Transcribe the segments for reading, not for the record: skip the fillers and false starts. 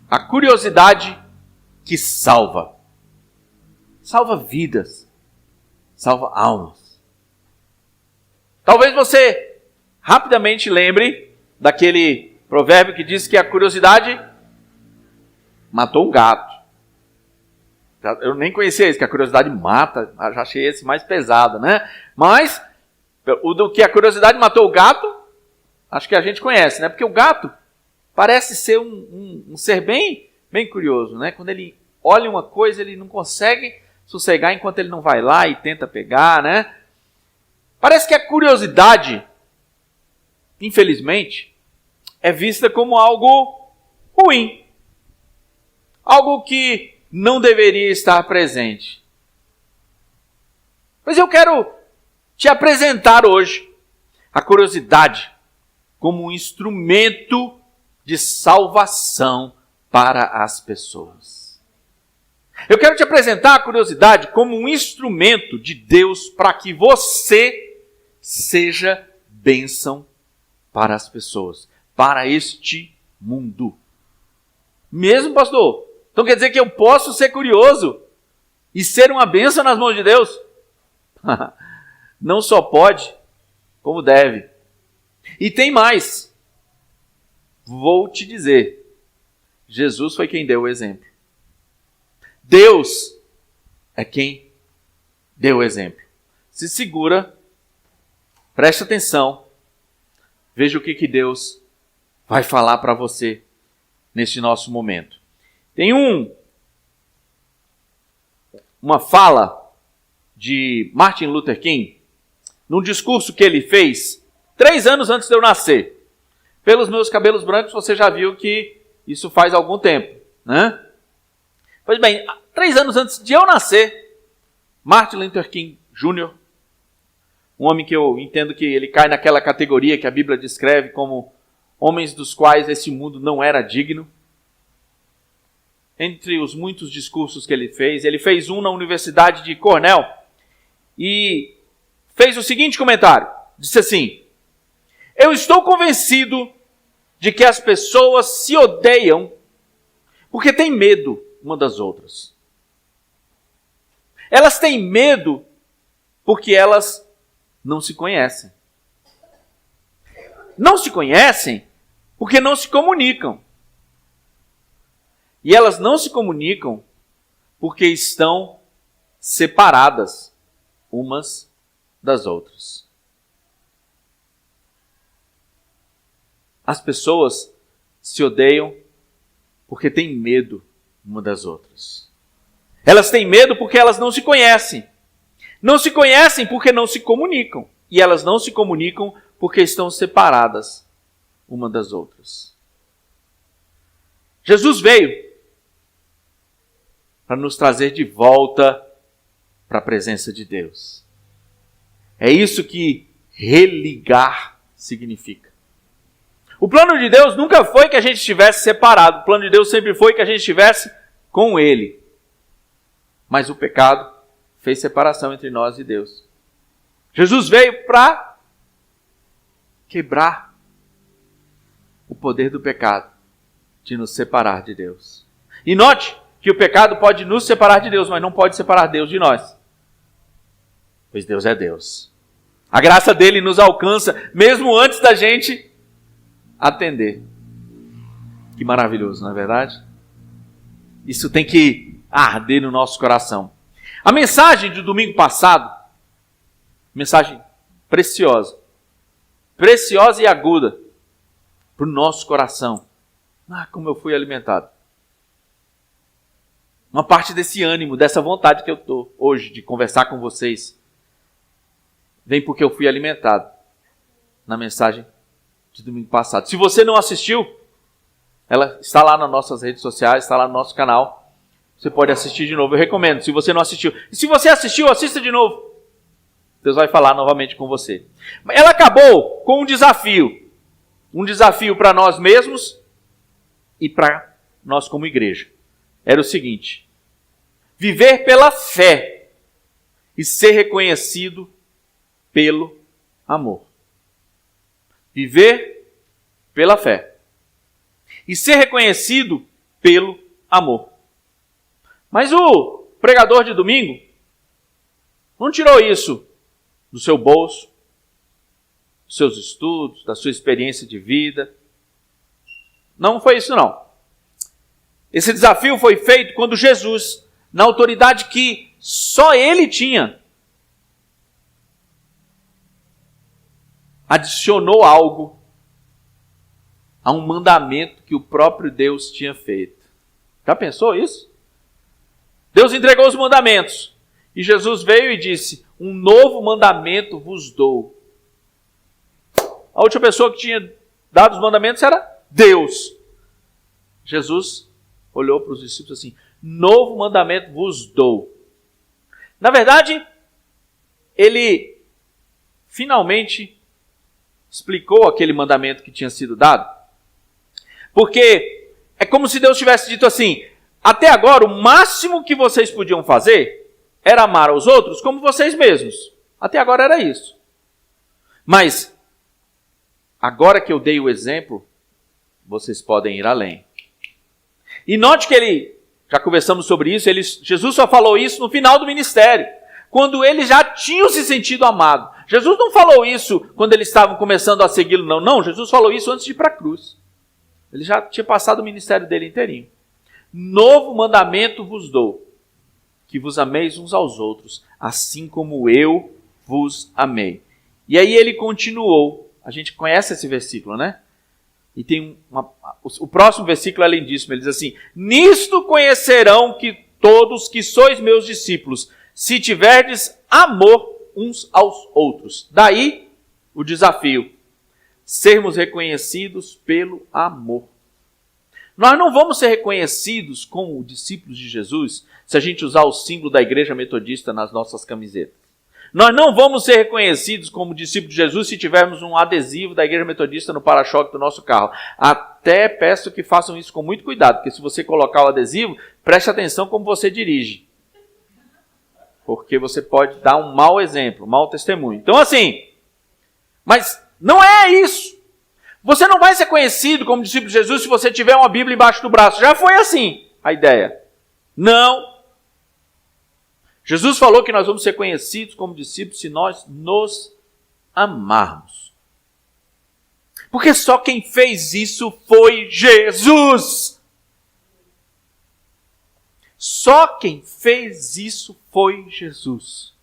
A curiosidade que salva. Salva vidas. Salva almas. Talvez você rapidamente lembre daquele provérbio que diz que a curiosidade matou um gato. Eu nem conhecia esse, que a curiosidade mata. Já achei esse mais pesado, né? Mas o do que a curiosidade matou o gato, acho que a gente conhece, né? Porque o gato parece ser um ser bem curioso, né? Quando ele olha uma coisa, ele não consegue sossegar enquanto ele não vai lá e tenta pegar, né? Parece que a curiosidade, infelizmente, é vista como algo ruim. Algo que não deveria estar presente. Mas eu quero te apresentar hoje a curiosidade como um instrumento de salvação para as pessoas. Eu quero te apresentar a curiosidade como um instrumento de Deus para que você seja bênção para as pessoas, para este mundo. Mesmo, pastor? Então quer dizer que eu posso ser curioso e ser uma bênção nas mãos de Deus? Não só pode, como deve. E tem mais. Vou te dizer. Jesus foi quem deu o exemplo. Deus é quem deu o exemplo. Se segura, preste atenção, veja o que Deus vai falar para você neste nosso momento. Tem uma fala de Martin Luther King, num discurso que ele fez 3 anos antes de eu nascer. Pelos meus cabelos brancos, você já viu que isso faz algum tempo, né? Pois bem, 3 anos antes de eu nascer, Martin Luther King Jr., um homem que eu entendo que ele cai naquela categoria que a Bíblia descreve como homens dos quais esse mundo não era digno. Entre os muitos discursos que ele fez um na Universidade de Cornell e fez o seguinte comentário. Disse assim: eu estou convencido de que as pessoas se odeiam porque têm medo uma das outras. Elas têm medo porque elas não se conhecem. Não se conhecem porque não se comunicam. E elas não se comunicam porque estão separadas umas das outras. As pessoas se odeiam porque têm medo uma das outras. Elas têm medo porque elas não se conhecem. Não se conhecem porque não se comunicam. E elas não se comunicam porque estão separadas uma das outras. Jesus veio para nos trazer de volta para a presença de Deus. É isso que religar significa. O plano de Deus nunca foi que a gente estivesse separado. O plano de Deus sempre foi que a gente estivesse com Ele. Mas o pecado fez separação entre nós e Deus. Jesus veio para quebrar o poder do pecado de nos separar de Deus. E note que o pecado pode nos separar de Deus, mas não pode separar Deus de nós. Pois Deus é Deus. A graça dele nos alcança mesmo antes da gente atender. Que maravilhoso, não é verdade? Isso tem que arder no nosso coração. A mensagem do domingo passado, mensagem preciosa e aguda para o nosso coração. Como eu fui alimentado. Uma parte desse ânimo, dessa vontade que eu estou hoje de conversar com vocês, vem porque eu fui alimentado na mensagem de domingo passado. Se você não assistiu, ela está lá nas nossas redes sociais, está lá no nosso canal. Você pode assistir de novo, eu recomendo, se você não assistiu. E se você assistiu, assista de novo. Deus vai falar novamente com você. Ela acabou com um desafio. Um desafio para nós mesmos e para nós como igreja. Era o seguinte: viver pela fé e ser reconhecido pelo amor. Viver pela fé e ser reconhecido pelo amor. Mas o pregador de domingo não tirou isso do seu bolso, dos seus estudos, da sua experiência de vida. Não foi isso, não. Esse desafio foi feito quando Jesus, na autoridade que só ele tinha, adicionou algo a um mandamento que o próprio Deus tinha feito. Já pensou isso? Deus entregou os mandamentos. E Jesus veio e disse: um novo mandamento vos dou. A última pessoa que tinha dado os mandamentos era Deus. Jesus olhou para os discípulos assim: novo mandamento vos dou. Na verdade, ele finalmente explicou aquele mandamento que tinha sido dado. Porque é como se Deus tivesse dito assim: até agora o máximo que vocês podiam fazer era amar aos outros como vocês mesmos. Até agora era isso. Mas, agora que eu dei o exemplo, vocês podem ir além. E note que já conversamos sobre isso, Jesus só falou isso no final do ministério, quando eles já tinham se sentido amados. Jesus não falou isso quando eles estavam começando a segui-lo, não. Não, Jesus falou isso antes de ir para a cruz. Ele já tinha passado o ministério dele inteirinho. Novo mandamento vos dou, que vos ameis uns aos outros, assim como eu vos amei. E aí ele continuou. A gente conhece esse versículo, né? E tem o próximo versículo é lindíssimo. Ele diz assim: nisto conhecerão que todos que sois meus discípulos, se tiverdes amor uns aos outros. Daí o desafio: sermos reconhecidos pelo amor. Nós não vamos ser reconhecidos como discípulos de Jesus se a gente usar o símbolo da Igreja Metodista nas nossas camisetas. Nós não vamos ser reconhecidos como discípulos de Jesus se tivermos um adesivo da Igreja Metodista no para-choque do nosso carro. Até peço que façam isso com muito cuidado, porque se você colocar o adesivo, preste atenção como você dirige. Porque você pode dar um mau exemplo, um mau testemunho. Então assim, mas não é isso. Você não vai ser conhecido como discípulo de Jesus se você tiver uma Bíblia embaixo do braço. Já foi assim a ideia. Não. Jesus falou que nós vamos ser conhecidos como discípulos se nós nos amarmos. Porque só quem fez isso foi Jesus. Só quem fez isso foi Jesus.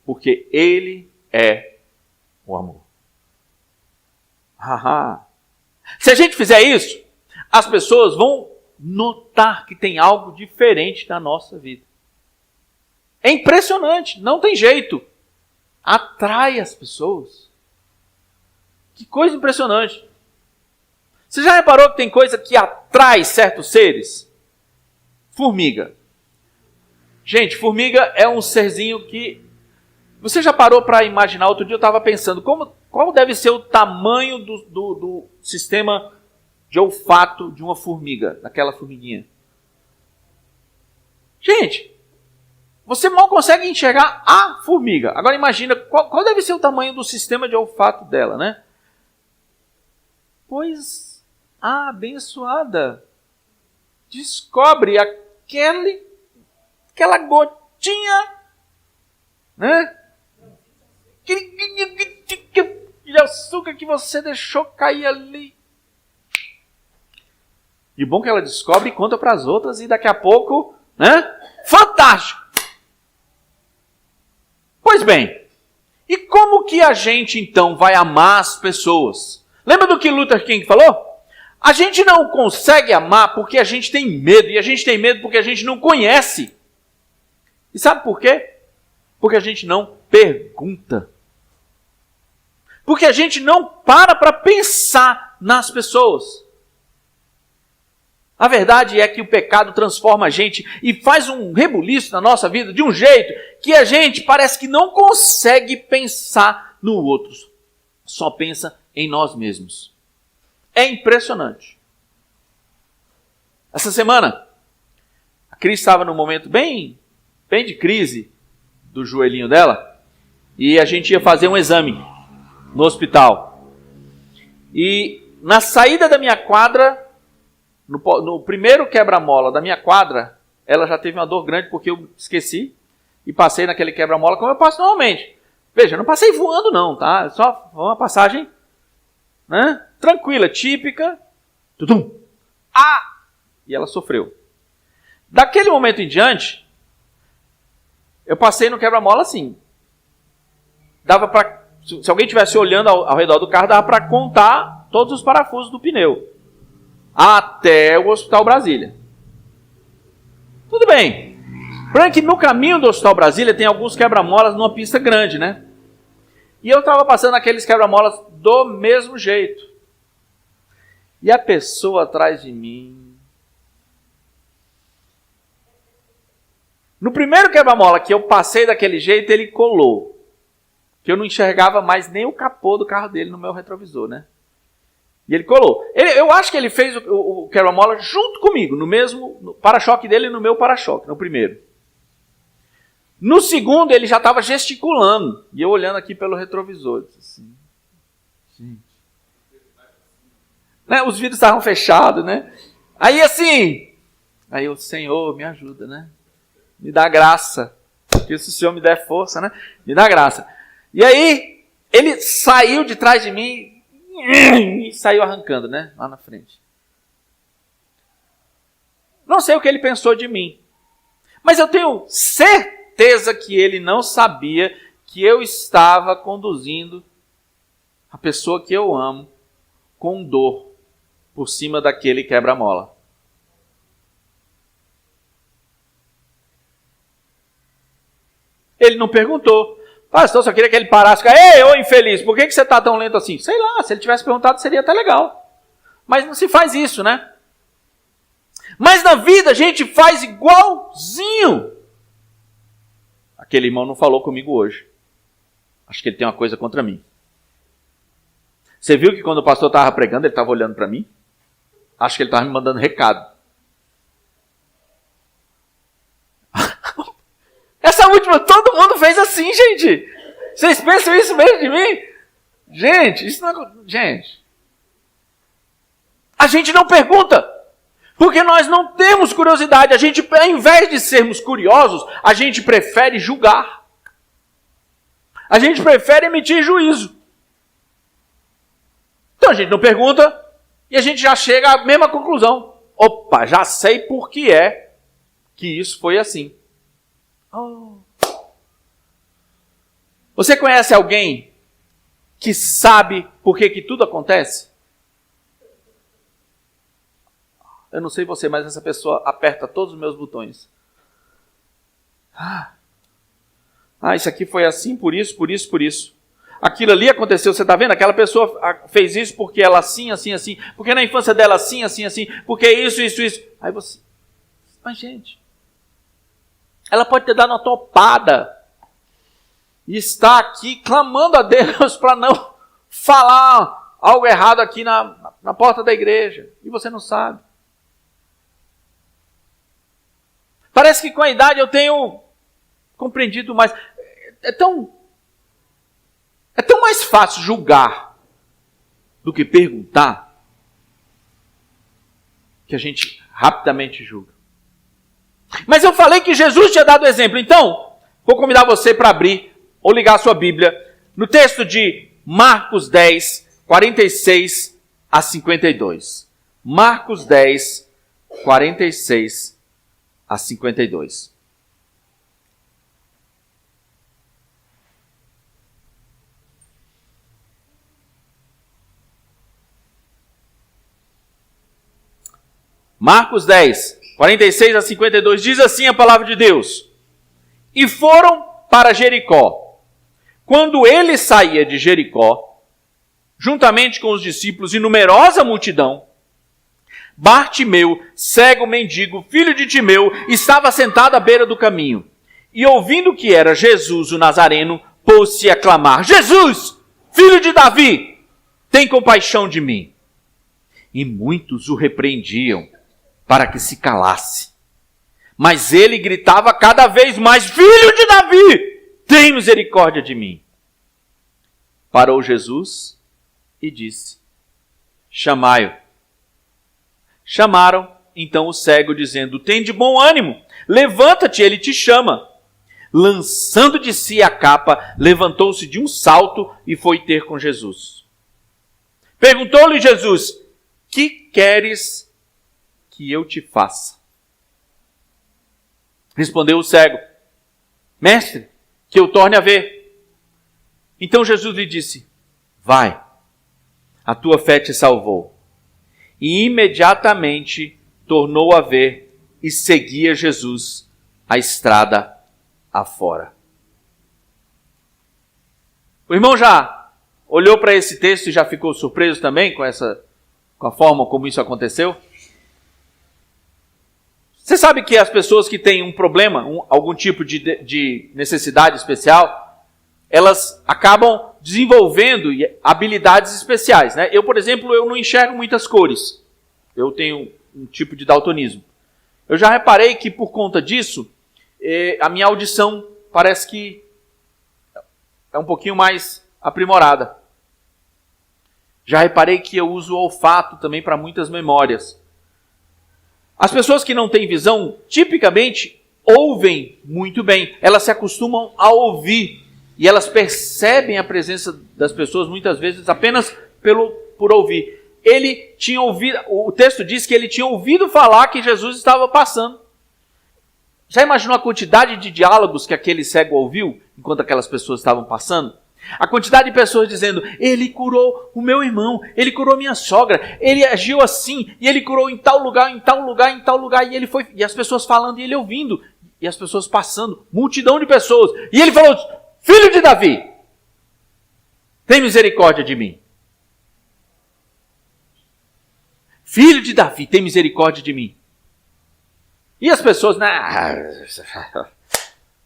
Porque Ele é o amor. Se a gente fizer isso, as pessoas vão notar que tem algo diferente na nossa vida. É impressionante, não tem jeito. Atrai as pessoas. Que coisa impressionante. Você já reparou que tem coisa que atrai certos seres? Formiga. Gente, formiga é um serzinho que... Você já parou para imaginar? Outro dia eu estava pensando, qual deve ser o tamanho do sistema de olfato de uma formiga, daquela formiguinha? Gente, você mal consegue enxergar a formiga. Agora imagina, qual deve ser o tamanho do sistema de olfato dela, né? Pois a abençoada descobre aquela gotinha, né? De açúcar que você deixou cair ali. E bom que ela descobre e conta para as outras e daqui a pouco, né? Fantástico! Pois bem, e como que a gente então vai amar as pessoas? Lembra do que Luther King falou? A gente não consegue amar porque a gente tem medo, e a gente tem medo porque a gente não conhece. E sabe por quê? Porque a gente não pergunta. Porque a gente não para pensar nas pessoas. A verdade é que o pecado transforma a gente e faz um rebuliço na nossa vida de um jeito que a gente parece que não consegue pensar no outro. Só pensa em nós mesmos. É impressionante. Essa semana, a Cris estava num momento bem de crise do joelhinho dela e a gente ia fazer um exame no hospital. E na saída da minha quadra, No primeiro quebra-mola da minha quadra, ela já teve uma dor grande porque eu esqueci e passei naquele quebra-mola como eu passo normalmente. Veja, eu não passei voando não, tá? Só uma passagem, né, tranquila, típica. Tudum. E ela sofreu. Daquele momento em diante, eu passei no quebra-mola assim. Dava para, se alguém estivesse olhando ao redor do carro, dava para contar todos os parafusos do pneu. Até o Hospital Brasília. Tudo bem. Porém que no caminho do Hospital Brasília tem alguns quebra-molas numa pista grande, né? E eu estava passando aqueles quebra-molas do mesmo jeito. E a pessoa atrás de mim... No primeiro quebra-mola que eu passei daquele jeito, ele colou. Que eu não enxergava mais nem o capô do carro dele no meu retrovisor, né? E ele colou. Eu acho que ele fez o quebra-mola junto comigo, no para-choque dele e no meu para-choque, no primeiro. No segundo, ele já estava gesticulando. E eu olhando aqui pelo retrovisor. Disse assim, gente. Né? Os vidros estavam fechados, né? Aí assim, o Senhor me ajuda, né? Me dá graça. Porque se o Senhor me der força, né? Me dá graça. E aí, ele saiu de trás de mim e saiu arrancando, né? Lá na frente. Não sei o que ele pensou de mim. Mas eu tenho certeza que ele não sabia que eu estava conduzindo a pessoa que eu amo com dor por cima daquele quebra-mola. Ele não perguntou. Pastor, só queria que ele parasse. Ei, ô infeliz, por que você está tão lento assim? Sei lá, se ele tivesse perguntado seria até legal. Mas não se faz isso, né? Mas na vida a gente faz igualzinho. Aquele irmão não falou comigo hoje. Acho que ele tem uma coisa contra mim. Você viu que quando o pastor estava pregando, ele estava olhando para mim? Acho que ele estava me mandando recado. Essa última, todo mundo fez assim, gente. Vocês pensam isso mesmo de mim? Gente, isso não é... Gente. A gente não pergunta. Porque nós não temos curiosidade. A gente, ao invés de sermos curiosos, a gente prefere julgar. A gente prefere emitir juízo. Então a gente não pergunta e a gente já chega à mesma conclusão. Opa, já sei por que é que isso foi assim. Oh. Você conhece alguém que sabe por que tudo acontece? Eu não sei você, mas essa pessoa aperta todos os meus botões. Isso aqui foi assim, por isso, por isso, por isso. Aquilo ali aconteceu, você está vendo? Aquela pessoa fez isso porque ela assim, assim, assim. Porque na infância dela assim, assim, assim. Porque isso, isso, isso. Aí você... Mas gente... Ela pode ter dado uma topada e está aqui clamando a Deus para não falar algo errado aqui na porta da igreja. E você não sabe. Parece que com a idade eu tenho compreendido mais. É tão mais fácil julgar do que perguntar que a gente rapidamente julga. Mas eu falei que Jesus tinha dado exemplo. Então, vou convidar você para abrir ou ligar a sua Bíblia no texto de Marcos 10, 46 a 52. Marcos 10, 46 a 52. Marcos 10, 46 a 52, diz assim a palavra de Deus. E foram para Jericó. Quando ele saía de Jericó, juntamente com os discípulos e numerosa multidão, Bartimeu, cego mendigo, filho de Timeu, estava sentado à beira do caminho. E ouvindo que era Jesus o Nazareno, pôs-se a clamar: Jesus, filho de Davi, tem compaixão de mim. E muitos o repreendiam para que se calasse. Mas ele gritava cada vez mais: Filho de Davi, tem misericórdia de mim. Parou Jesus e disse: Chamai-o. Chamaram então o cego, dizendo: tem de bom ânimo, levanta-te, ele te chama. Lançando de si a capa, levantou-se de um salto e foi ter com Jesus. Perguntou-lhe Jesus: que queres que eu te faça? Respondeu o cego: mestre, que eu torne a ver. Então Jesus lhe disse: vai, a tua fé te salvou. E imediatamente tornou a ver e seguia Jesus a estrada afora. O irmão já olhou para esse texto e já ficou surpreso também com a forma como isso aconteceu? Você sabe que as pessoas que têm um problema, algum tipo de necessidade especial, elas acabam desenvolvendo habilidades especiais, né? Eu, por exemplo, eu não enxergo muitas cores. Eu tenho um tipo de daltonismo. Eu já reparei que por conta disso, a minha audição parece que é um pouquinho mais aprimorada. Já reparei que eu uso o olfato também para muitas memórias. As pessoas que não têm visão, tipicamente, ouvem muito bem. Elas se acostumam a ouvir. E elas percebem a presença das pessoas, muitas vezes, apenas por ouvir. Ele tinha ouvido, o texto diz que ele tinha ouvido falar que Jesus estava passando. Já imaginou a quantidade de diálogos que aquele cego ouviu, enquanto aquelas pessoas estavam passando? A quantidade de pessoas dizendo: ele curou o meu irmão, ele curou minha sogra, ele agiu assim, e ele curou em tal lugar, em tal lugar, em tal lugar, e ele foi, e as pessoas falando, e ele ouvindo, e as pessoas passando, multidão de pessoas, e ele falou: filho de Davi, tem misericórdia de mim. Filho de Davi, tem misericórdia de mim. E as pessoas,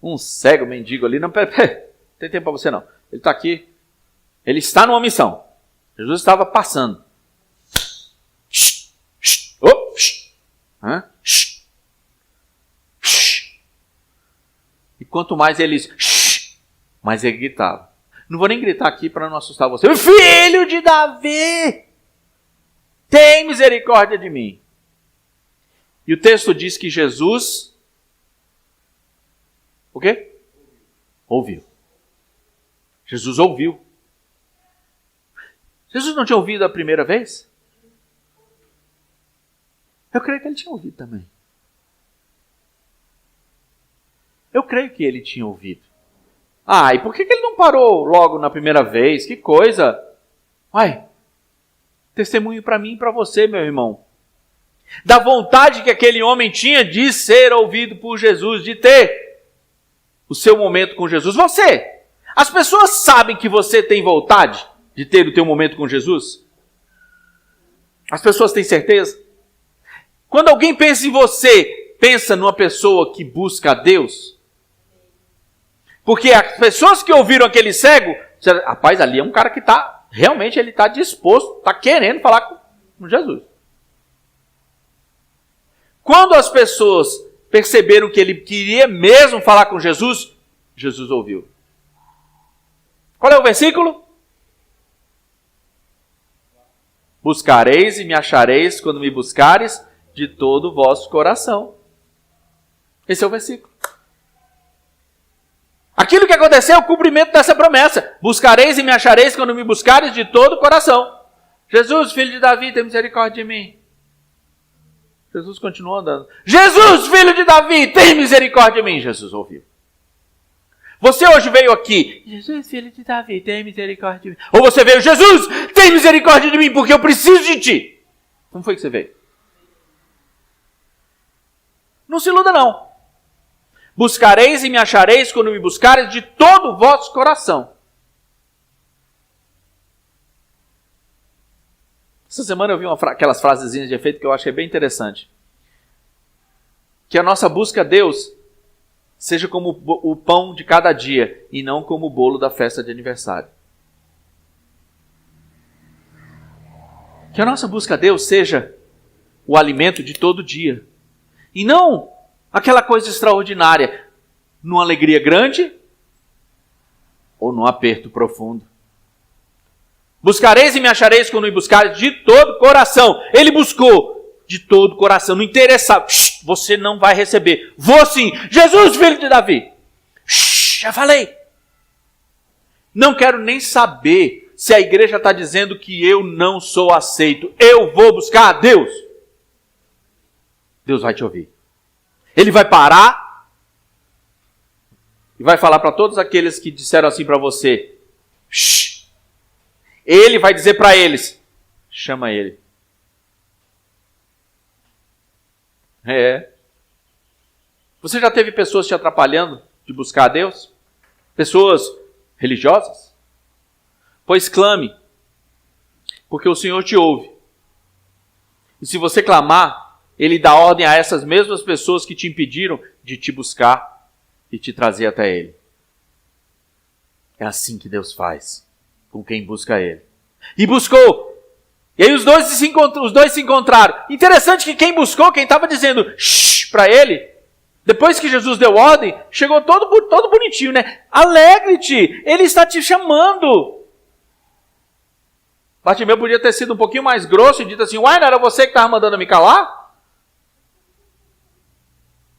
um cego mendigo ali, não tem tempo para você não. Ele está aqui, ele está numa missão. Jesus estava passando. E quanto mais eles, mais ele gritava. Não vou nem gritar aqui para não assustar você. Filho de Davi, tem misericórdia de mim. E o texto diz que Jesus, o quê? Ouviu. Jesus ouviu. Jesus não tinha ouvido a primeira vez? Eu creio que ele tinha ouvido também. Eu creio que ele tinha ouvido. E por que ele não parou logo na primeira vez? Que coisa! Testemunho para mim e para você, meu irmão. Da vontade que aquele homem tinha de ser ouvido por Jesus, de ter o seu momento com Jesus. As pessoas sabem que você tem vontade de ter o teu momento com Jesus? As pessoas têm certeza? Quando alguém pensa em você, pensa numa pessoa que busca a Deus? Porque as pessoas que ouviram aquele cego, disseram: rapaz, ali é um cara que realmente ele está disposto, está querendo falar com Jesus. Quando as pessoas perceberam que ele queria mesmo falar com Jesus, Jesus ouviu. Qual é o versículo? Buscareis e me achareis quando me buscares de todo o vosso coração. Esse é o versículo. Aquilo que aconteceu é o cumprimento dessa promessa. Buscareis e me achareis quando me buscares de todo o coração. Jesus, filho de Davi, tem misericórdia de mim. Jesus continuou andando. Jesus, filho de Davi, tem misericórdia de mim. Jesus ouviu. Você hoje veio aqui: Jesus, filho de Davi, tem misericórdia de mim. Ou você veio: Jesus, tem misericórdia de mim, porque eu preciso de ti. Como foi que você veio? Não se iluda não. Buscareis e me achareis quando me buscareis de todo o vosso coração. Essa semana eu vi aquelas frasezinhas de efeito que eu achei bem interessante. Que a nossa busca a Deus seja como o pão de cada dia e não como o bolo da festa de aniversário. Que a nossa busca a Deus seja o alimento de todo dia. E não aquela coisa extraordinária, numa alegria grande ou num aperto profundo. Buscareis e me achareis quando me buscareis de todo o coração. Ele buscou de todo o coração, não interessava. Você não vai receber. Vou sim. Jesus, filho de Davi. Já falei. Não quero nem saber se a igreja está dizendo que eu não sou aceito. Eu vou buscar a Deus. Deus vai te ouvir. Ele vai parar e vai falar para todos aqueles que disseram assim para você. Ele vai dizer para eles, chama ele. Você já teve pessoas te atrapalhando de buscar a Deus? Pessoas religiosas? Pois clame, porque o Senhor te ouve. E se você clamar, Ele dá ordem a essas mesmas pessoas que te impediram de te buscar e te trazer até Ele. É assim que Deus faz com quem busca Ele. E buscou. E aí os dois se encontraram. Interessante que quem buscou, quem estava dizendo para ele, depois que Jesus deu ordem, chegou todo bonitinho, né? Alegre-te, Ele está te chamando. Bartimeu podia ter sido um pouquinho mais grosso e dito assim, uai, não era você que estava mandando me calar?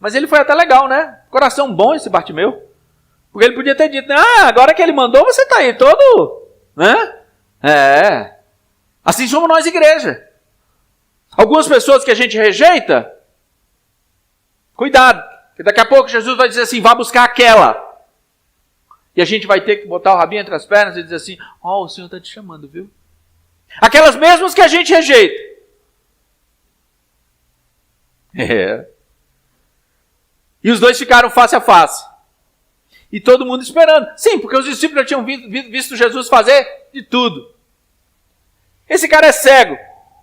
Mas ele foi até legal, né? Coração bom esse Bartimeu. Porque ele podia ter dito, agora que ele mandou, você está aí todo, né? Assim somos nós, igreja. Algumas pessoas que a gente rejeita, cuidado, que daqui a pouco Jesus vai dizer assim, vá buscar aquela. E a gente vai ter que botar o rabinho entre as pernas e dizer assim, o Senhor está te chamando, viu? Aquelas mesmas que a gente rejeita. E os dois ficaram face a face. E todo mundo esperando. Sim, porque os discípulos já tinham visto Jesus fazer de tudo. Esse cara é cego.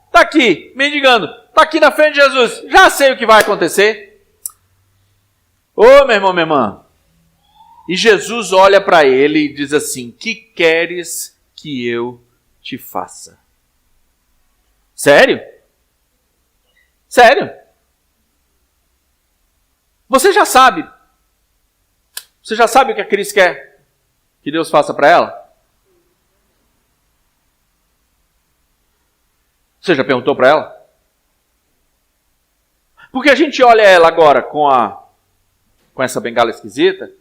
Está aqui, mendigando. Está aqui na frente de Jesus. Já sei o que vai acontecer. Ô, meu irmão, minha irmã. E Jesus olha para ele e diz assim, que queres que eu te faça? Sério? Sério? Você já sabe o que a Cris quer que Deus faça para ela? Você já perguntou para ela? Porque a gente olha ela agora com essa bengala esquisita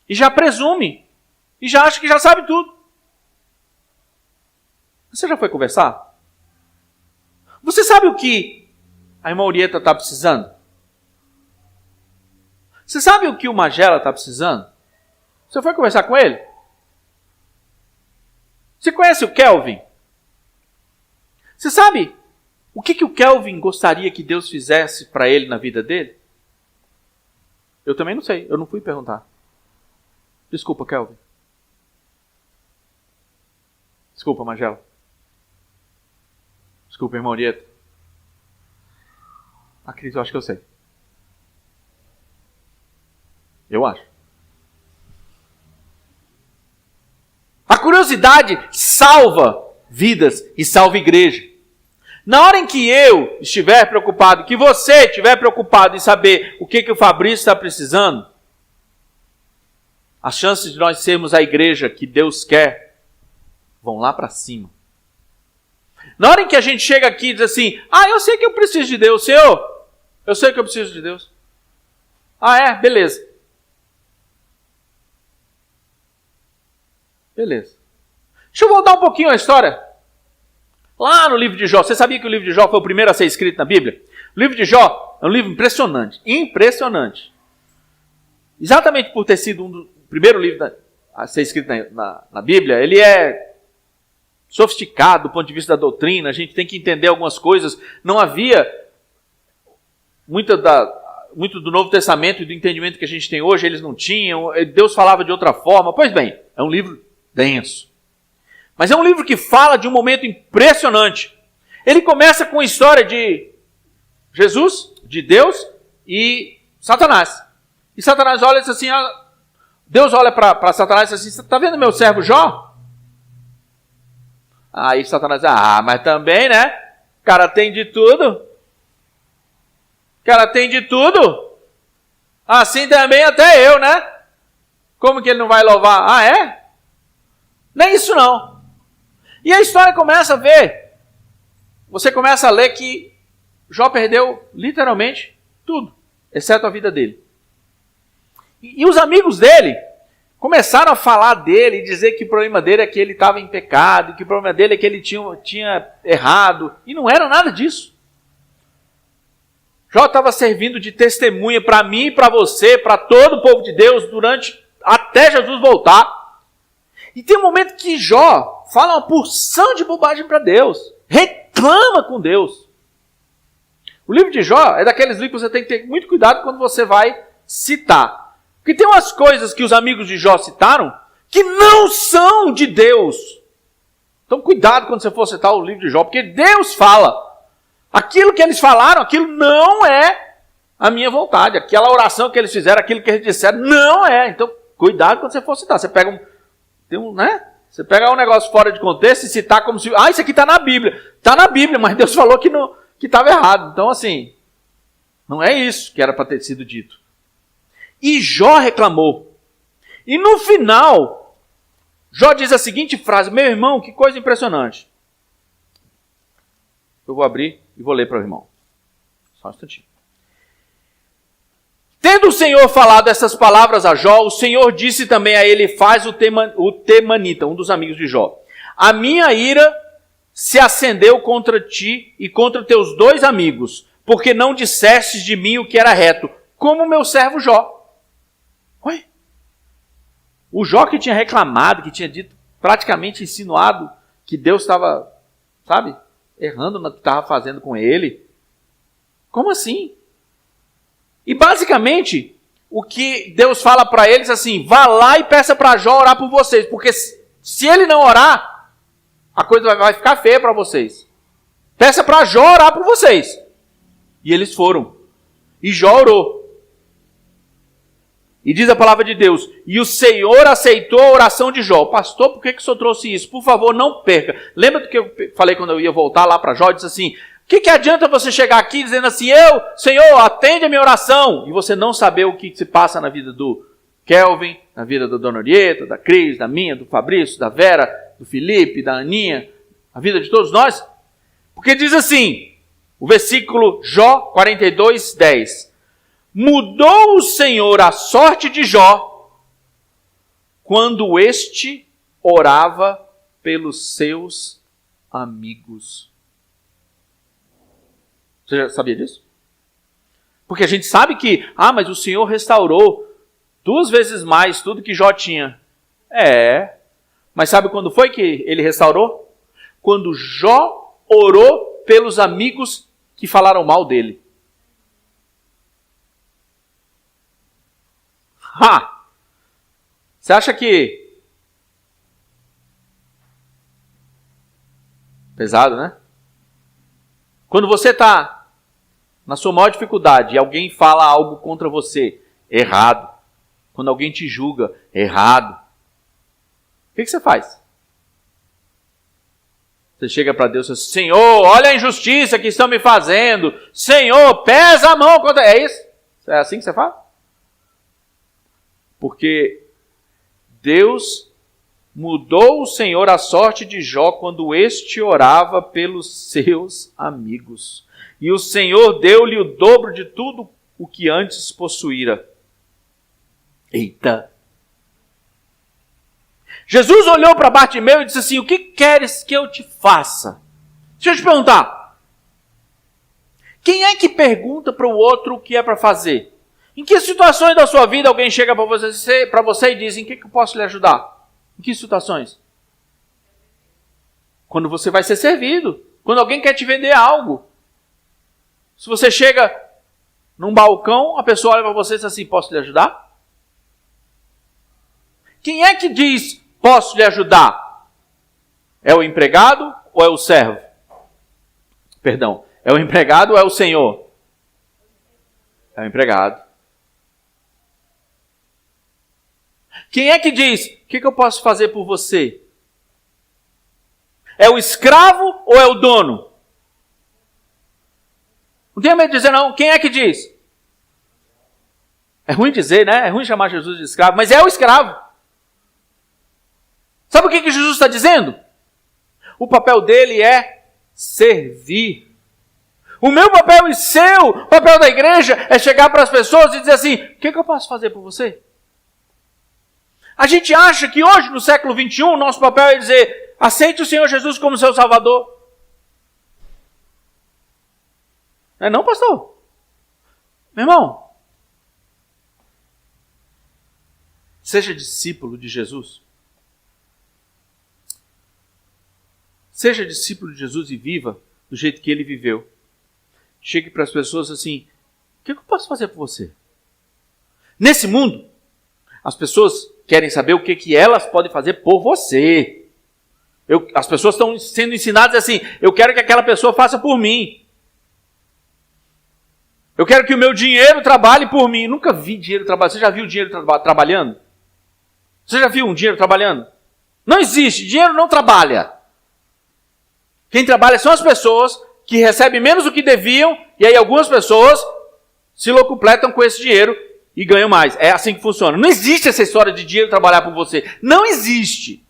e já presume e já acha que já sabe tudo. Você já foi conversar? Você sabe o que a irmã Urieta está precisando? Você sabe o que o Magela está precisando? Você foi conversar com ele? Você conhece o Kelvin? Você sabe o que o Kelvin gostaria que Deus fizesse para ele na vida dele? Eu também não sei, eu não fui perguntar. Desculpa, Kelvin. Desculpa, Magela. Desculpa, irmão Nieto. A Cris, eu acho que eu sei. Eu acho. A curiosidade salva vidas e salva igreja. Na hora em que eu estiver preocupado, que você estiver preocupado em saber o que o Fabrício está precisando, as chances de nós sermos a igreja que Deus quer vão lá para cima. Na hora em que a gente chega aqui e diz assim, eu sei que eu preciso de Deus, Senhor, eu sei que eu preciso de Deus. Beleza. Beleza. Deixa eu voltar um pouquinho a história. Lá no livro de Jó, você sabia que o livro de Jó foi o primeiro a ser escrito na Bíblia? O livro de Jó é um livro impressionante. Impressionante. Exatamente por ter sido o primeiro livro a ser escrito na Bíblia, ele é sofisticado do ponto de vista da doutrina, a gente tem que entender algumas coisas. Não havia muito do Novo Testamento e do entendimento que a gente tem hoje, eles não tinham, Deus falava de outra forma. Pois bem, é um livro denso. Mas é um livro que fala de um momento impressionante. Ele começa com a história de Jesus, de Deus e Satanás. E Satanás olha e diz assim, Deus olha para Satanás e diz assim, você está vendo meu servo Jó? Aí Satanás diz, mas também, né? O cara tem de tudo. O cara tem de tudo. Assim também até eu, né? Como que ele não vai louvar? É? Nem isso não. E a história começa a ver você começa a ler que Jó perdeu literalmente tudo, exceto a vida dele. E os amigos dele começaram a falar dele e dizer que o problema dele é que ele estava em pecado, que o problema dele é que ele tinha errado, e não era nada disso. Jó estava servindo de testemunha para mim, para você, para todo o povo de Deus, até Jesus voltar. E tem um momento que Jó fala uma porção de bobagem para Deus, reclama com Deus. O livro de Jó é daqueles livros que você tem que ter muito cuidado quando você vai citar. Porque tem umas coisas que os amigos de Jó citaram que não são de Deus. Então cuidado quando você for citar o livro de Jó, porque Deus fala. Aquilo que eles falaram, aquilo não é a minha vontade. Aquela oração que eles fizeram, aquilo que eles disseram, não é. Então cuidado quando você for citar. Você pega Você pega um negócio fora de contexto e citar como se... isso aqui está na Bíblia. Está na Bíblia, mas Deus falou que estava errado. Então assim, não é isso que era para ter sido dito. E Jó reclamou. E no final, Jó diz a seguinte frase: meu irmão, que coisa impressionante. Eu vou abrir e vou ler para o irmão. Só um instantinho. Tendo o Senhor falado essas palavras a Jó, o Senhor disse também a ele, faz o Temanita, um dos amigos de Jó: a minha ira se acendeu contra ti e contra teus 2 amigos, porque não dissestes de mim o que era reto, como meu servo Jó. Oi? O Jó que tinha reclamado, que tinha dito, praticamente insinuado que Deus estava, errando no que estava fazendo com ele. Como assim? E basicamente, o que Deus fala para eles assim: vá lá e peça para Jó orar por vocês, porque se ele não orar, a coisa vai ficar feia para vocês. Peça para Jó orar por vocês. E eles foram. E Jó orou. E diz a palavra de Deus: e o Senhor aceitou a oração de Jó. Pastor, por que o senhor trouxe isso? Por favor, não perca. Lembra do que eu falei quando eu ia voltar lá para Jó? Eu disse assim: o que adianta você chegar aqui dizendo assim, Senhor, atende a minha oração, e você não saber o que se passa na vida do Kelvin, na vida da Dona Orieta, da Cris, da minha, do Fabrício, da Vera, do Felipe, da Aninha, a vida de todos nós? Porque diz assim, o versículo Jó 42:10. Mudou o Senhor a sorte de Jó quando este orava pelos seus amigos. Você já sabia disso? Porque a gente sabe que, mas o Senhor restaurou 2 vezes mais tudo que Jó tinha. Mas sabe quando foi que ele restaurou? Quando Jó orou pelos amigos que falaram mal dele. Você acha que... pesado, né? Quando você está na sua maior dificuldade e alguém fala algo contra você, errado. Quando alguém te julga, errado. O que você faz? Você chega para Deus e diz: Senhor, olha a injustiça que estão me fazendo. Senhor, pesa a mão contra... É isso? É assim que você fala? Porque Deus mudou o Senhor a sorte de Jó quando este orava pelos seus amigos. E o Senhor deu-lhe o dobro de tudo o que antes possuíra. Eita! Jesus olhou para Bartimeu e disse assim: o que queres que eu te faça? Deixa eu te perguntar. Quem é que pergunta para o outro o que é para fazer? Em que situações da sua vida alguém chega para você e diz: em que eu posso lhe ajudar? Em que situações? Quando você vai ser servido. Quando alguém quer te vender algo. Se você chega num balcão, a pessoa olha para você e diz assim: posso lhe ajudar? Quem é que diz: posso lhe ajudar? É o empregado ou é o servo? Perdão, é o empregado ou é o senhor? É o empregado. Quem é que diz: o que eu posso fazer por você? É o escravo ou é o dono? Não tenha medo de dizer não. Quem é que diz? É ruim dizer, né? É ruim chamar Jesus de escravo, mas é o escravo. Sabe o que Jesus está dizendo? O papel dele é servir. O meu papel e seu, o papel da igreja, é chegar para as pessoas e dizer assim, o que eu posso fazer por você? A gente acha que hoje, no século XXI, o nosso papel é dizer, aceite o Senhor Jesus como seu Salvador. Não é não, pastor? Meu irmão, seja discípulo de Jesus. Seja discípulo de Jesus e viva do jeito que ele viveu. Chegue para as pessoas assim, o que eu posso fazer por você? Nesse mundo, as pessoas querem saber o que elas podem fazer por você. As pessoas estão sendo ensinadas assim, eu quero que aquela pessoa faça por mim. Eu quero que o meu dinheiro trabalhe por mim. Nunca vi dinheiro trabalhando. Você já viu dinheiro trabalhando? Você já viu um dinheiro trabalhando? Não existe, dinheiro não trabalha. Quem trabalha são as pessoas que recebem menos do que deviam, e aí algumas pessoas se locupletam com esse dinheiro e ganham mais. É assim que funciona. Não existe essa história de dinheiro trabalhar por você. Não existe.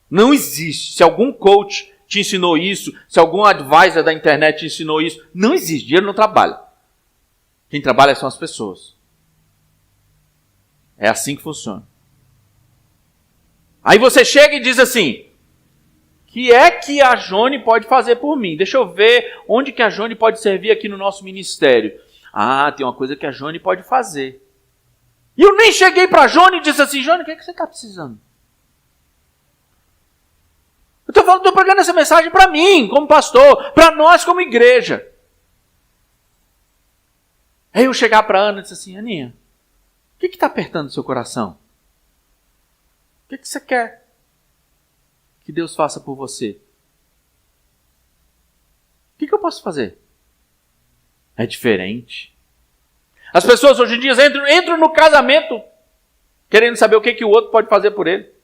Não existe. Se algum coach te ensinou isso, se algum advisor da internet te ensinou isso, não existe. Dinheiro não trabalha. Quem trabalha são as pessoas. É assim que funciona. Aí você chega e diz assim, o que é que a Jone pode fazer por mim? Deixa eu ver onde que a Jone pode servir aqui no nosso ministério. Ah, tem uma coisa que a Jone pode fazer. E eu nem cheguei para a Jone e disse assim, Jone, o que é que você está precisando? Eu estou pregando essa mensagem para mim, como pastor, para nós como igreja. Aí eu chegar para a Ana e disse assim, Aninha, o que está apertando o seu coração? O que você quer que Deus faça por você? O que eu posso fazer? É diferente. As pessoas hoje em dia entram no casamento querendo saber o que o outro pode fazer por ele.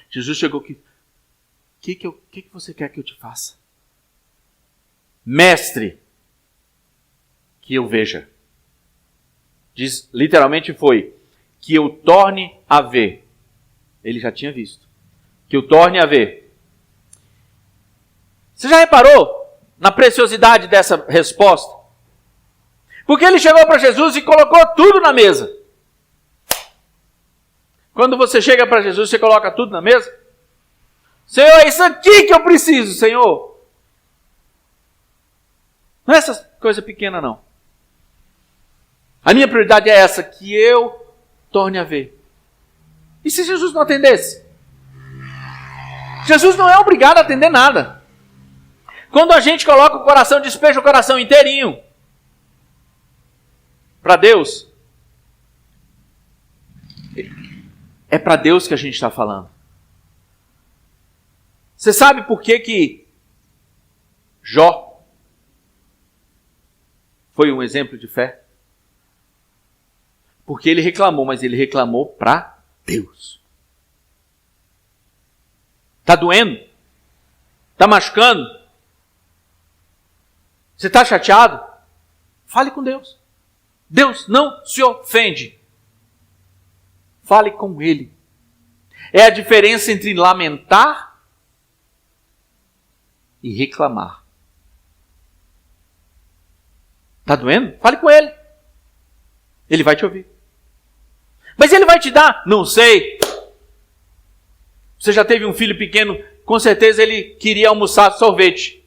Jesus chegou aqui. O que você quer que eu te faça? Mestre, que eu veja. Diz, literalmente foi, que eu torne a ver. Ele já tinha visto. Que eu torne a ver. Você já reparou na preciosidade dessa resposta? Porque ele chegou para Jesus e colocou tudo na mesa. Quando você chega para Jesus, você coloca tudo na mesa? Senhor, é isso aqui que eu preciso, Senhor. Não é essa coisa pequena, não. A minha prioridade é essa, que eu torne a ver. E se Jesus não atendesse? Jesus não é obrigado a atender nada. Quando a gente coloca o coração, despeja o coração inteirinho para Deus, é para Deus que a gente está falando. Você sabe por que Jó foi um exemplo de fé? Porque ele reclamou, mas ele reclamou para Deus. Está doendo? Está machucando? Você está chateado? Fale com Deus. Deus não se ofende. Fale com Ele. É a diferença entre lamentar e reclamar. Está doendo? Fale com Ele. Ele vai te ouvir. Mas Ele vai te dar? Não sei. Você já teve um filho pequeno, com certeza ele queria almoçar sorvete.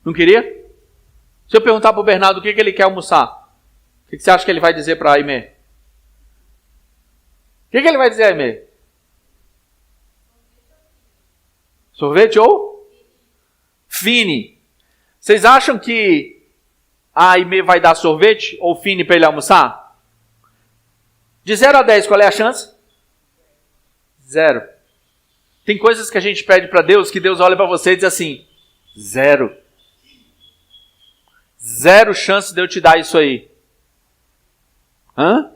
Não queria? Se eu perguntar para o Bernardo o que ele quer almoçar, o que você acha que ele vai dizer para a Aimee? O que ele vai dizer, Aimee? Sorvete ou? Fine. Vocês acham que a Aimee vai dar sorvete ou fine para ele almoçar? De 0 a 10, qual é a chance? 0. Tem coisas que a gente pede para Deus, que Deus olha para você e diz assim, 0. 0 chance de eu te dar isso aí. Hã?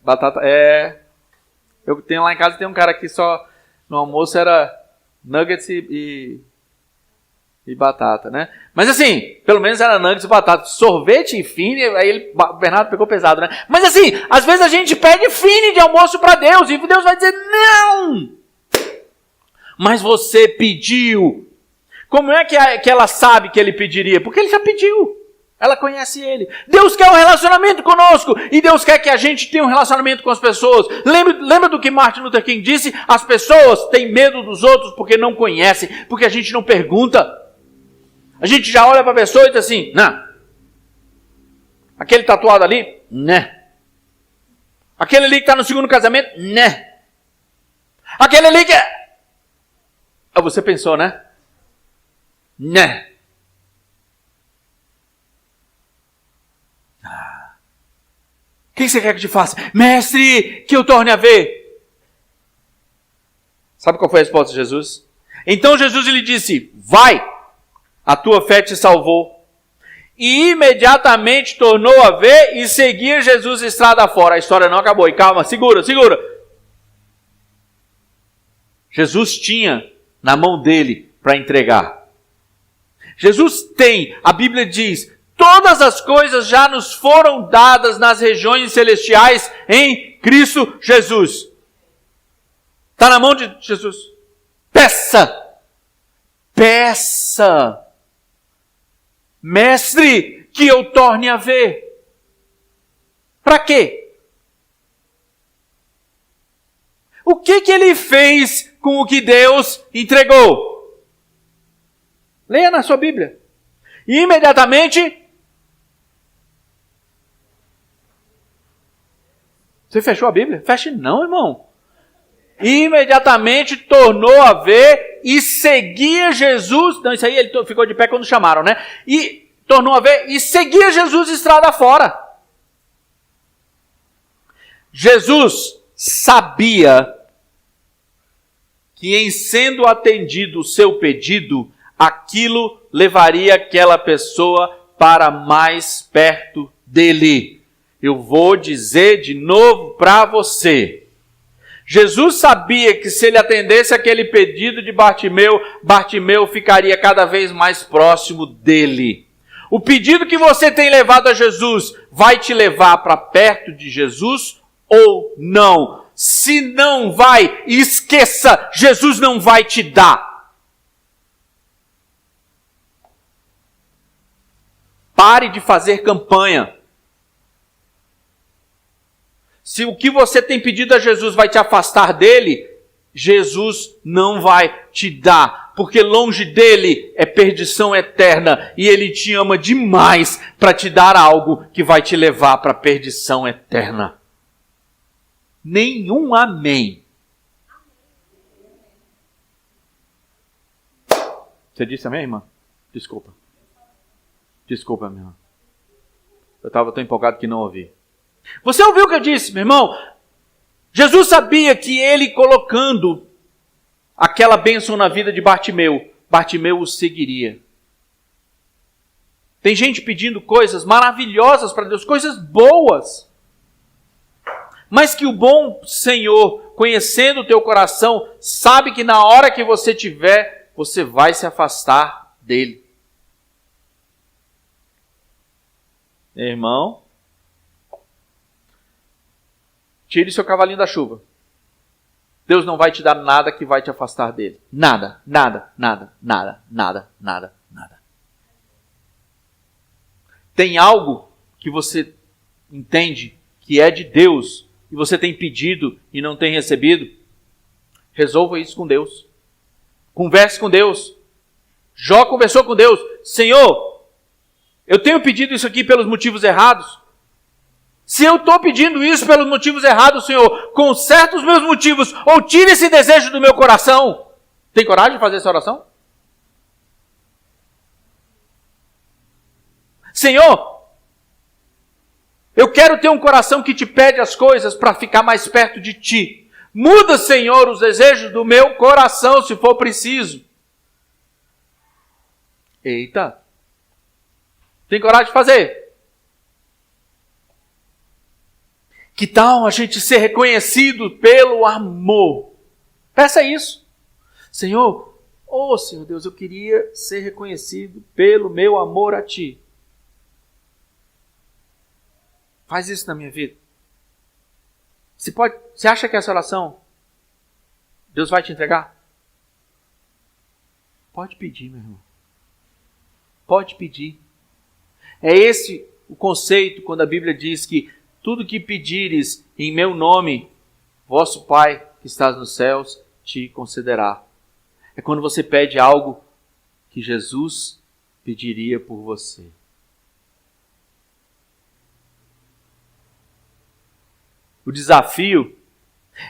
Batata, eu tenho lá em casa, tem um cara que só, no almoço era nuggets e E batata, né? Mas assim, pelo menos era nuggets e batata. Sorvete e fine, aí o Bernardo pegou pesado, né? Mas assim, às vezes a gente pede fine de almoço para Deus e Deus vai dizer, não! Mas você pediu. Como é que ela sabe que ele pediria? Porque ele já pediu. Ela conhece ele. Deus quer um relacionamento conosco. E Deus quer que a gente tenha um relacionamento com as pessoas. Lembra do que Martin Luther King disse? As pessoas têm medo dos outros porque não conhecem. Porque a gente não pergunta. A gente já olha para a pessoa e diz assim, não. Aquele tatuado ali, né. Aquele ali que está no segundo casamento, né. Aquele ali que... Você pensou, né? Né. O que você quer que eu te faça? Mestre, que eu torne a ver. Sabe qual foi a resposta de Jesus? Então Jesus lhe disse, vai, a tua fé te salvou. E imediatamente tornou a ver e seguia Jesus estrada fora. A história não acabou. E calma, segura. Jesus tinha na mão dele para entregar. Jesus tem, a Bíblia diz, todas as coisas já nos foram dadas nas regiões celestiais em Cristo Jesus. Está na mão de Jesus. Peça. Mestre, que eu torne a ver. Para quê? O que ele fez com o que Deus entregou? Leia na sua Bíblia. E imediatamente... Você fechou a Bíblia? Feche não, irmão. Imediatamente tornou a ver e seguia Jesus. Não, isso aí ele ficou de pé quando chamaram, né? E tornou a ver e seguia Jesus estrada fora. Jesus sabia que em sendo atendido o seu pedido, aquilo levaria aquela pessoa para mais perto dele. Eu vou dizer de novo para você. Jesus sabia que se ele atendesse aquele pedido de Bartimeu, Bartimeu ficaria cada vez mais próximo dele. O pedido que você tem levado a Jesus vai te levar para perto de Jesus ou não? Se não vai, esqueça, Jesus não vai te dar. Pare de fazer campanha. Se o que você tem pedido a Jesus vai te afastar dele, Jesus não vai te dar, porque longe dele é perdição eterna e ele te ama demais para te dar algo que vai te levar para a perdição eterna. Nenhum amém. Você disse amém, irmã? Desculpa, minha irmã. Eu estava tão empolgado que não ouvi. Você ouviu o que eu disse, meu irmão? Jesus sabia que ele colocando aquela bênção na vida de Bartimeu, Bartimeu o seguiria. Tem gente pedindo coisas maravilhosas para Deus, coisas boas. Mas que o bom Senhor, conhecendo o teu coração, sabe que na hora que você tiver, você vai se afastar dele. Irmão, tire seu cavalinho da chuva. Deus não vai te dar nada que vai te afastar dele. Nada. Tem algo que você entende que é de Deus e você tem pedido e não tem recebido? Resolva isso com Deus. Converse com Deus. Jó conversou com Deus. Senhor, eu tenho pedido isso aqui pelos motivos errados. Se eu estou pedindo isso pelos motivos errados, Senhor, conserte os meus motivos, ou tire esse desejo do meu coração. Tem coragem de fazer essa oração? Senhor, eu quero ter um coração que te pede as coisas para ficar mais perto de ti. Muda, Senhor, os desejos do meu coração, se for preciso. Eita! Tem coragem de fazer? Que tal a gente ser reconhecido pelo amor? Peça isso. Senhor, Oh, Senhor Deus, eu queria ser reconhecido pelo meu amor a Ti. Faz isso na minha vida. Você acha que essa oração Deus vai te entregar? Pode pedir, meu irmão. Pode pedir. É esse o conceito quando a Bíblia diz que tudo que pedires em meu nome, vosso Pai que estás nos céus te concederá. É quando você pede algo que Jesus pediria por você. O desafio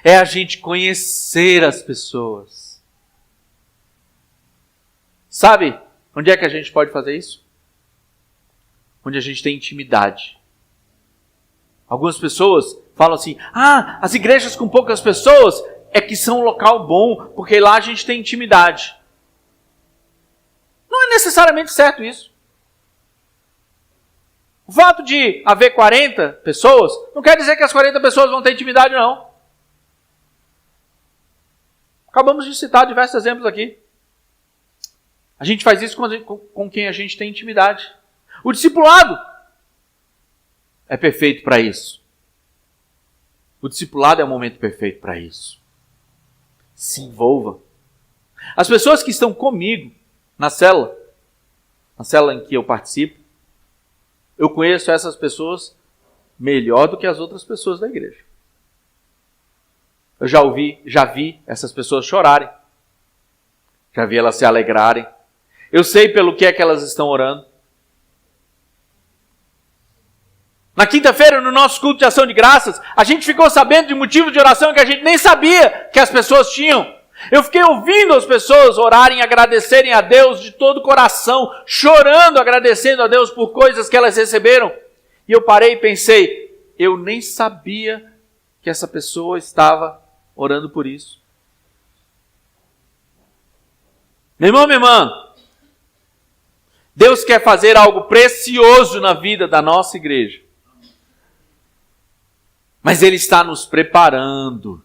é a gente conhecer as pessoas. Sabe onde é que a gente pode fazer isso? Onde a gente tem intimidade. Algumas pessoas falam assim, as igrejas com poucas pessoas é que são um local bom, porque lá a gente tem intimidade. Não é necessariamente certo isso. O fato de haver 40 pessoas, não quer dizer que as 40 pessoas vão ter intimidade, não. Acabamos de citar diversos exemplos aqui. A gente faz isso com quem a gente tem intimidade. O discipulado é perfeito para isso. O discipulado é o momento perfeito para isso. Se envolva. As pessoas que estão comigo na célula em que eu participo, eu conheço essas pessoas melhor do que as outras pessoas da igreja. Eu já vi essas pessoas chorarem. Já vi elas se alegrarem. Eu sei pelo que é que elas estão orando. Na quinta-feira, no nosso culto de ação de graças, a gente ficou sabendo de motivos de oração que a gente nem sabia que as pessoas tinham. Eu fiquei ouvindo as pessoas orarem, agradecerem a Deus de todo o coração, chorando, agradecendo a Deus por coisas que elas receberam. E eu parei e pensei, eu nem sabia que essa pessoa estava orando por isso. Meu irmão, minha irmã, Deus quer fazer algo precioso na vida da nossa igreja. Mas Ele está nos preparando.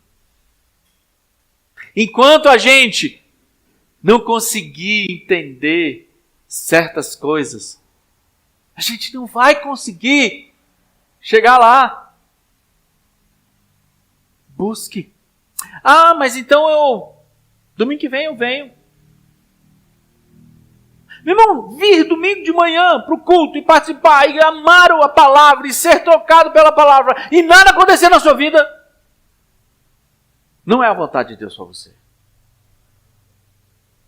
Enquanto a gente não conseguir entender certas coisas, a gente não vai conseguir chegar lá. Busque. Mas então domingo que vem eu venho. Meu irmão, vir domingo de manhã para o culto e participar e amar a palavra e ser tocado pela palavra e nada acontecer na sua vida, não é a vontade de Deus para você.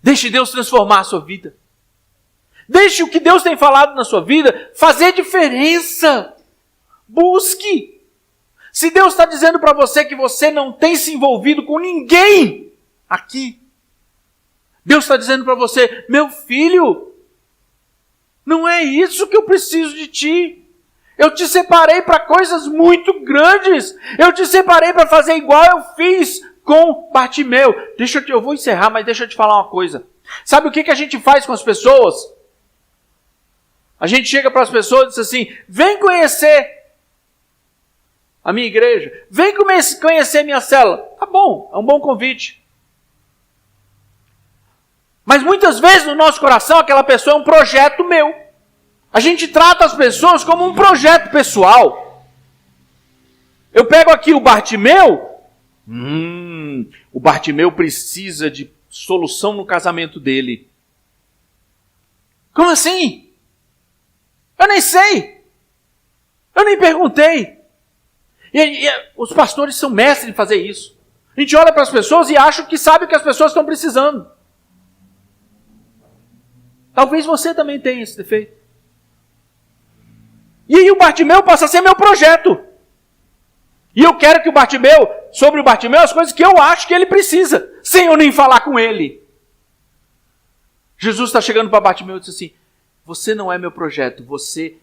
Deixe Deus transformar a sua vida. Deixe o que Deus tem falado na sua vida fazer diferença. Busque. Se Deus está dizendo para você que você não tem se envolvido com ninguém aqui, Deus está dizendo para você, meu filho, não é isso que eu preciso de ti. Eu te separei para coisas muito grandes. Eu te separei para fazer igual eu fiz com Bartimeu. Eu vou encerrar, mas deixa eu te falar uma coisa. Sabe o que a gente faz com as pessoas? A gente chega para as pessoas e diz assim, vem conhecer a minha igreja. Vem conhecer a minha célula. Tá bom, é um bom convite. Mas muitas vezes no nosso coração aquela pessoa é um projeto meu. A gente trata as pessoas como um projeto pessoal. Eu pego aqui o Bartimeu. O Bartimeu precisa de solução no casamento dele. Como assim? Eu nem sei. Eu nem perguntei. E os pastores são mestres em fazer isso. A gente olha para as pessoas e acha que sabe o que as pessoas estão precisando. Talvez você também tenha esse defeito. E aí o Bartimeu passa a ser meu projeto. E eu quero que sobre o Bartimeu, as coisas que eu acho que ele precisa, sem eu nem falar com ele. Jesus está chegando para Bartimeu e diz assim, você não é meu projeto, você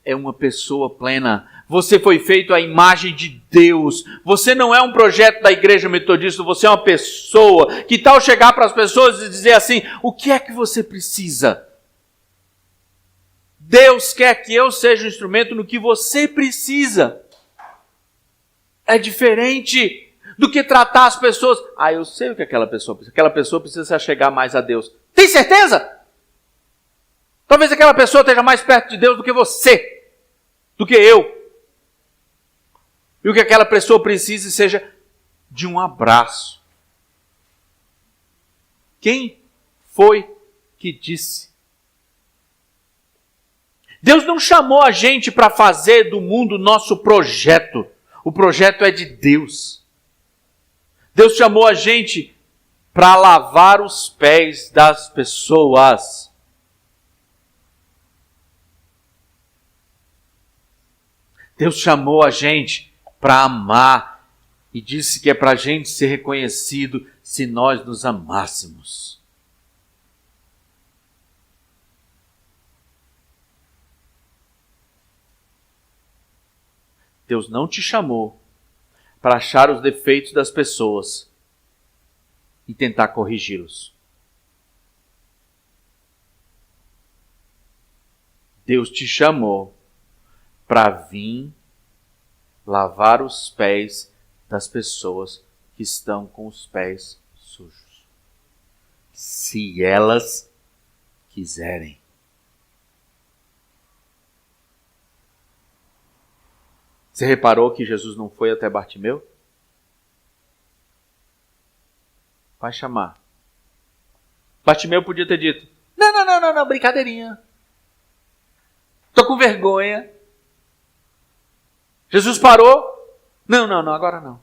é uma pessoa plena. Você foi feito à imagem de Deus. Você não é um projeto da igreja metodista, você é uma pessoa. Que tal chegar para as pessoas e dizer assim, o que é que você precisa? Deus quer que eu seja um instrumento no que você precisa. É diferente. do que tratar as pessoas. Ah, eu sei o que aquela pessoa precisa. Aquela pessoa precisa se achegar mais a Deus. Tem certeza? Talvez aquela pessoa esteja mais perto de Deus do que você, do que eu. E o que aquela pessoa precise seja de um abraço. Quem foi que disse? Deus não chamou a gente para fazer do mundo nosso projeto. O projeto é de Deus. Deus chamou a gente para lavar os pés das pessoas. Deus chamou a gente para amar e disse que é para a gente ser reconhecido se nós nos amássemos. Deus não te chamou para achar os defeitos das pessoas e tentar corrigi-los. Deus te chamou para vir lavar os pés das pessoas que estão com os pés sujos. Se elas quiserem. Você reparou que Jesus não foi até Bartimeu? Vai chamar. Bartimeu podia ter dito, não, brincadeirinha. Estou com vergonha. Jesus parou. Não, agora não.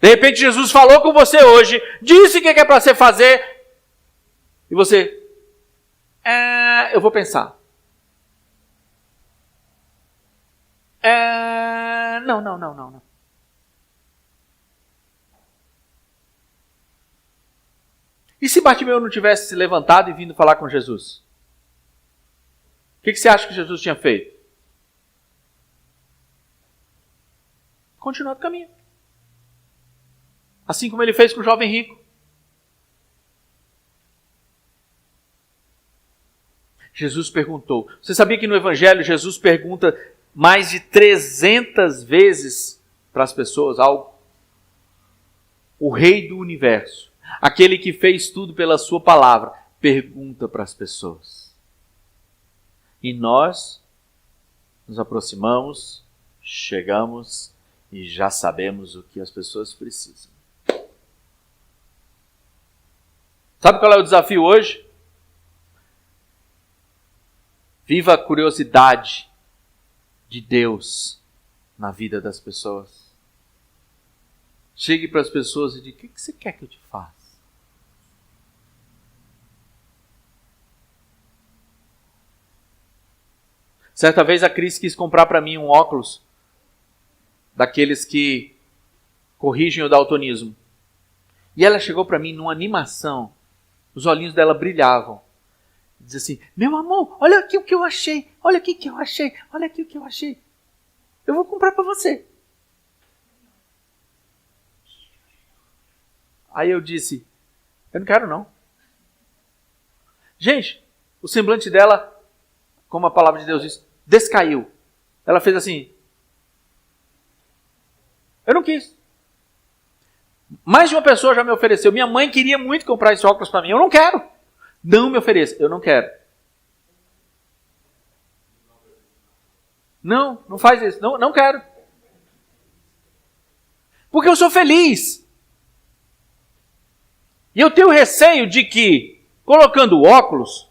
De repente Jesus falou com você hoje, disse o que é para você fazer, e você, eu vou pensar. Não. E se Bartimeu não tivesse se levantado e vindo falar com Jesus? O que você acha que Jesus tinha feito? Continuado o caminho. Assim como ele fez com o jovem rico. Jesus perguntou. Você sabia que no Evangelho Jesus pergunta mais de 300 vezes para as pessoas algo? O Rei do Universo, aquele que fez tudo pela sua palavra, pergunta para as pessoas. E nós nos aproximamos, chegamos e já sabemos o que as pessoas precisam. Sabe qual é o desafio hoje? Viva a curiosidade de Deus na vida das pessoas. Chegue para as pessoas e diga, o que você quer que eu te faça? Certa vez a Cris quis comprar para mim um óculos daqueles que corrigem o daltonismo. E ela chegou para mim numa animação, os olhinhos dela brilhavam. Diz assim, meu amor, olha aqui o que eu achei, olha aqui o que eu achei, olha aqui o que eu achei. Eu vou comprar para você. Aí eu disse, eu não quero não. Gente, o semblante dela, como a palavra de Deus diz, descaiu. Ela fez assim. Eu não quis. Mais de uma pessoa já me ofereceu. Minha mãe queria muito comprar esse óculos para mim. Eu não quero. Não me ofereça. Eu não quero. Não faz isso. Não quero. Porque eu sou feliz. E eu tenho receio de que, colocando óculos,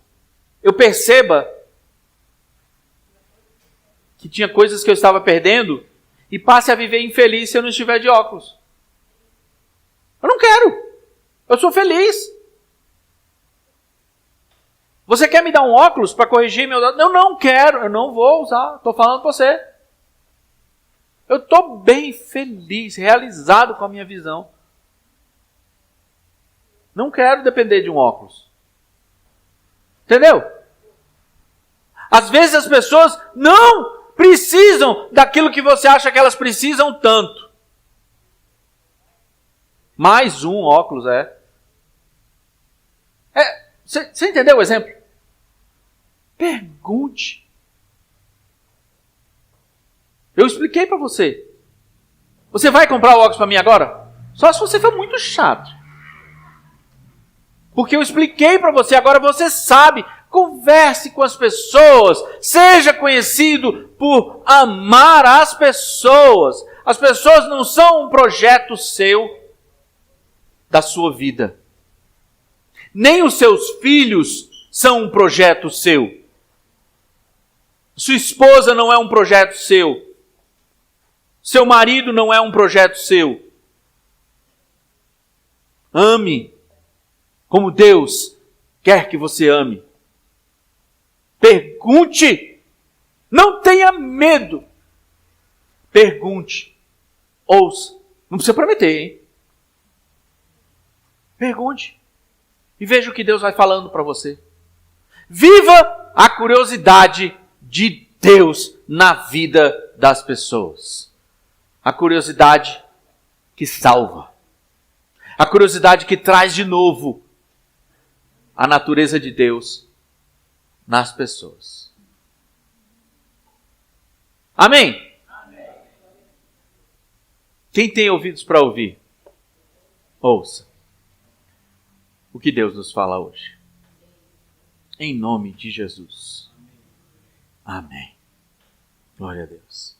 eu perceba que tinha coisas que eu estava perdendo e passe a viver infeliz se eu não estiver de óculos. Eu não quero. Eu sou feliz. Você quer me dar um óculos para corrigir meu... Eu não quero. Eu não vou usar. Estou falando para você. Eu estou bem feliz, realizado com a minha visão. Não quero depender de um óculos. Entendeu? Às vezes as pessoas não precisam daquilo que você acha que elas precisam tanto. Mais um óculos, Você entendeu o exemplo? Pergunte. Eu expliquei para você. Você vai comprar o óculos para mim agora? Só se você for muito chato. Porque eu expliquei para você, agora você sabe. Converse com as pessoas. Seja conhecido por amar as pessoas. As pessoas não são um projeto seu, da sua vida. Nem os seus filhos são um projeto seu. Sua esposa não é um projeto seu. Seu marido não é um projeto seu. Ame como Deus quer que você ame. Pergunte. Não tenha medo. Pergunte. Ouça. Não precisa prometer, hein? Pergunte. E veja o que Deus vai falando para você. Viva a curiosidade de Deus na vida das pessoas. A curiosidade que salva. A curiosidade que traz de novo a natureza de Deus nas pessoas. Amém? Amém. Quem tem ouvidos para ouvir, ouça o que Deus nos fala hoje. Em nome de Jesus. Amém. Glória a Deus.